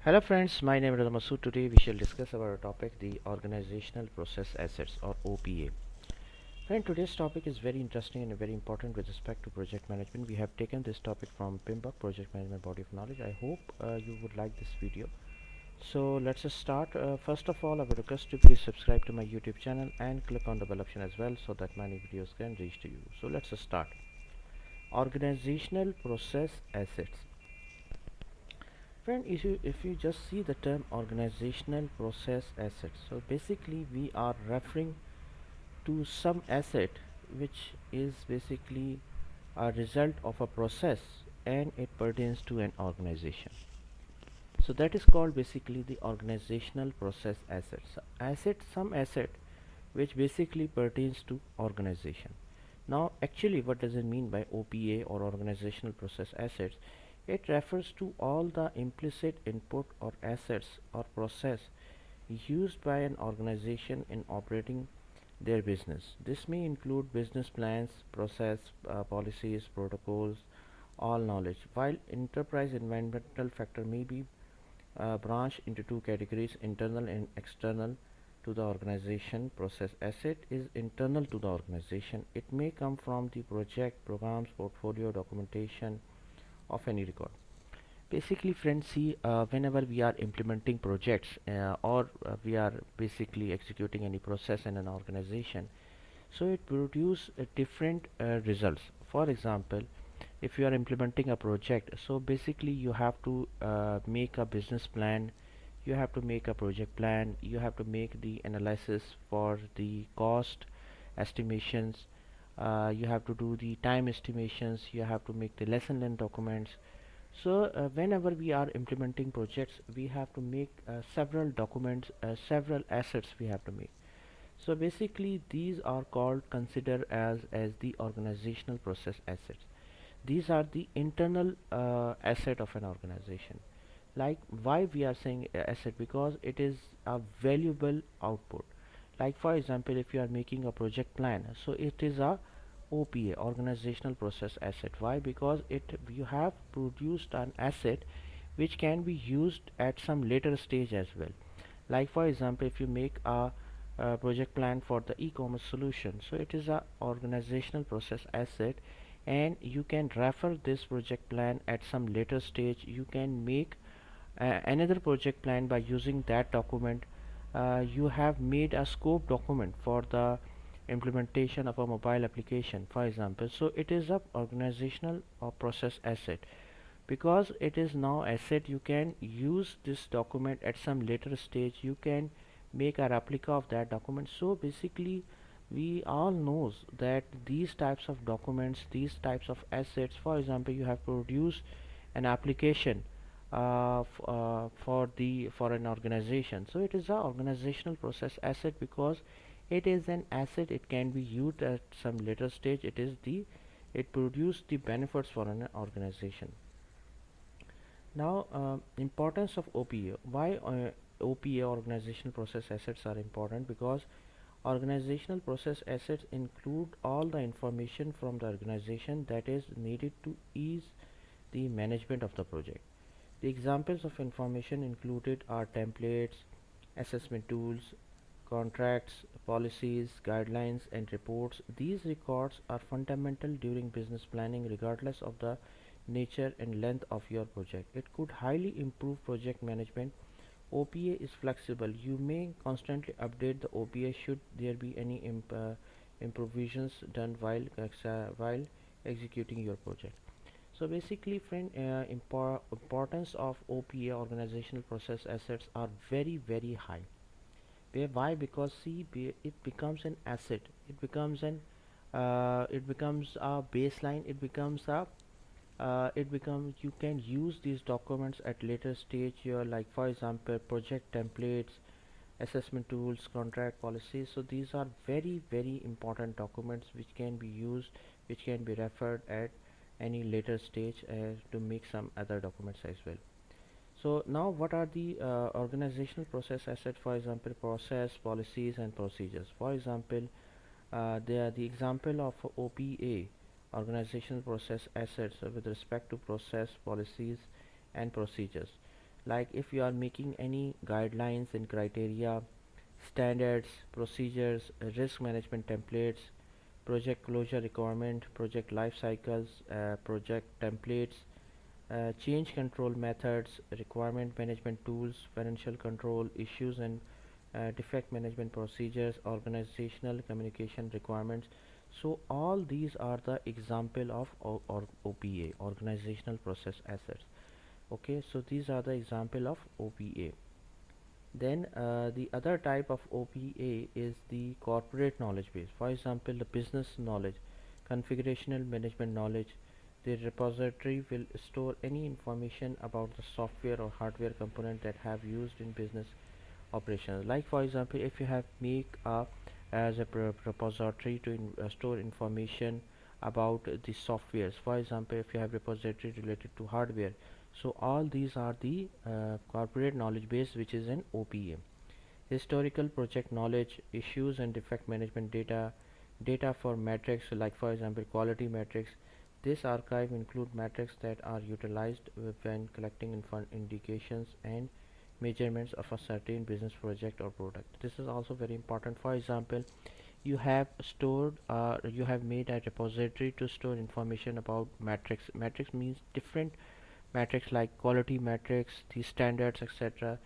Hello friends, my name is Masood. Today we shall discuss about a topic, the organizational process assets or OPA. Friend, today's topic is very interesting and very important with respect to project management. We have taken this topic from PMBOK, Project Management Body of Knowledge. I hope you would like this video. So let's just start. First of all, I would request you please subscribe to my YouTube channel and click on the bell option as well so that my new videos can reach to you. So let's just start. Organizational process assets. Friend, if you just see the term organizational process assets, so basically we are referring to some asset which is basically a result of a process and it pertains to an organization. So that is called basically the organizational process assets. Some asset which basically pertains to organization. Now actually what does it mean by OPA or organizational process assets? It refers to all the implicit input or assets or process used by an organization in operating their business. This may include business plans, process, policies, protocols, all knowledge. While enterprise environmental factor may be branched into two categories, internal and external to the organization. Process asset is internal to the organization. It may come from the project, programs, portfolio, documentation of any record. Basically friends, see, whenever we are implementing projects or we are basically executing any process in an organization, so it produce different results. For example, if you are implementing a project, so basically you have to make a business plan, you have to make a project plan, you have to make the analysis for the cost estimations, you have to do the time estimations, you have to make the lesson learned documents. So whenever we are implementing projects, we have to make several documents, several assets we have to make. So basically these are called considered as the organizational process assets. These are the internal asset of an organization. Like, why we are saying asset? Because it is a valuable output. Like for example, if you are making a project plan, so it is a OPA, organizational process asset. Why? Because it you have produced an asset which can be used at some later stage as well. Like for example, if you make a project plan for the e-commerce solution, so it is a organizational process asset, and you can refer this project plan at some later stage. You can make another project plan by using that document. You have made a scope document for the implementation of a mobile application, for example. So it is a organizational or process asset. Because it is now asset, you can use this document at some later stage, you can make a replica of that document. So basically we all knows that these types of documents, these types of assets, for example, you have produced an application for an organization, so it is a organizational process asset because it is an asset. It can be used at some later stage. It produce the benefits for an organization. Now, importance of OPA. Why OPA, organizational process assets, are important? Because organizational process assets include all the information from the organization that is needed to ease the management of the project. The examples of information included are templates, assessment tools, contracts, policies, guidelines, and reports. These records are fundamental during business planning regardless of the nature and length of your project. It could highly improve project management. OPA is flexible. You may constantly update the OPA should there be any improvisations done while executing your project. So basically friend, importance of OPA, organizational process assets, are very high. Why? Because see, it becomes an asset, it becomes a baseline, it becomes, you can use these documents at later stage here, like for example project templates, assessment tools, contract policies. So these are very important documents which can be used, which can be referred at any later stage to make some other documents as well. So now what are the organizational process assets? For example, process, policies, and procedures. For example, they are the example of OPA, organizational process assets, with respect to process, policies, and procedures. like if you are making any guidelines and criteria, standards, procedures, risk management templates, project closure requirement, project life cycles, project templates, change control methods, requirement management tools, financial control issues and defect management procedures, organizational communication requirements. So all these are the example of OPA, organizational process assets. Okay, so these are the example of OPA. Then the other type of OPA is the corporate knowledge base. For example, the business knowledge, configurational management knowledge. The repository will store any information about the software or hardware component that have used in business operations. Like for example, if you have make a as a repository to store information about the softwares. For example, if you have repository related to hardware, so all these are the corporate knowledge base, which is an OPA. Historical project knowledge, issues and defect management data, data for metrics, like for example quality metrics. This archive include metrics that are utilized when collecting indications and measurements of a certain business project or product. This is also very important. For example, you have stored you have made a repository to store information about metrics. Metrics means different metrics like quality metrics, the standards, etc.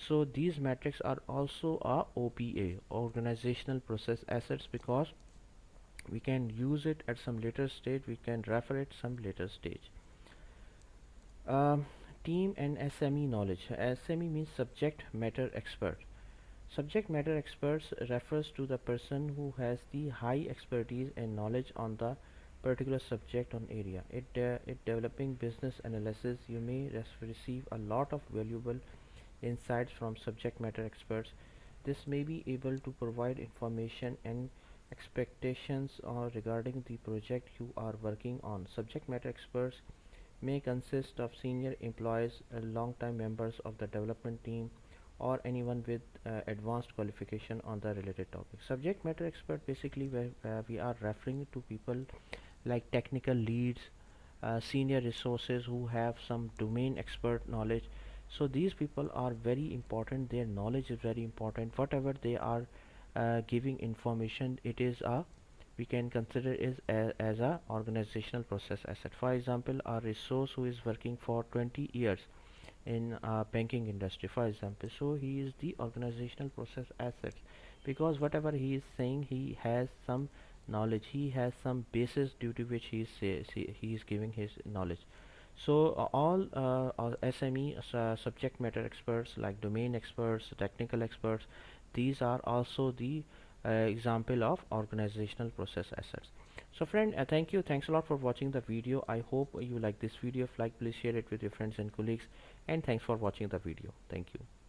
So these metrics are also a OPA, organizational process assets, because we can use it at some later stage, we can refer it some later stage. um, Team and SME knowledge. SME means subject matter expert. Subject matter experts refers to the person who has the high expertise and knowledge on the particular subject on area. It developing business analysis. You may receive a lot of valuable insights from subject matter experts. This may be able to provide information and expectations regarding the project you are working on. Subject matter experts may consist of senior employees, long-time members of the development team, or anyone with advanced qualification on the related topic. Subject matter expert, basically where we are referring to people like technical leads, senior resources who have some domain expert knowledge. So these people are very important, their knowledge is very important. Whatever they are giving information, it is a, we can consider is as a organizational process asset. For example, a resource who is working for 20 years in banking industry, for example, so he is the organizational process assets, because whatever he is saying, he has some knowledge, he has some basis due to which he is giving his knowledge. So all SME subject matter experts, like domain experts, technical experts, these are also the example of organizational process assets. So friend, thank you, thanks a lot for watching the video. I hope you like this video. If like, please share it with your friends and colleagues, and thanks for watching the video. Thank you.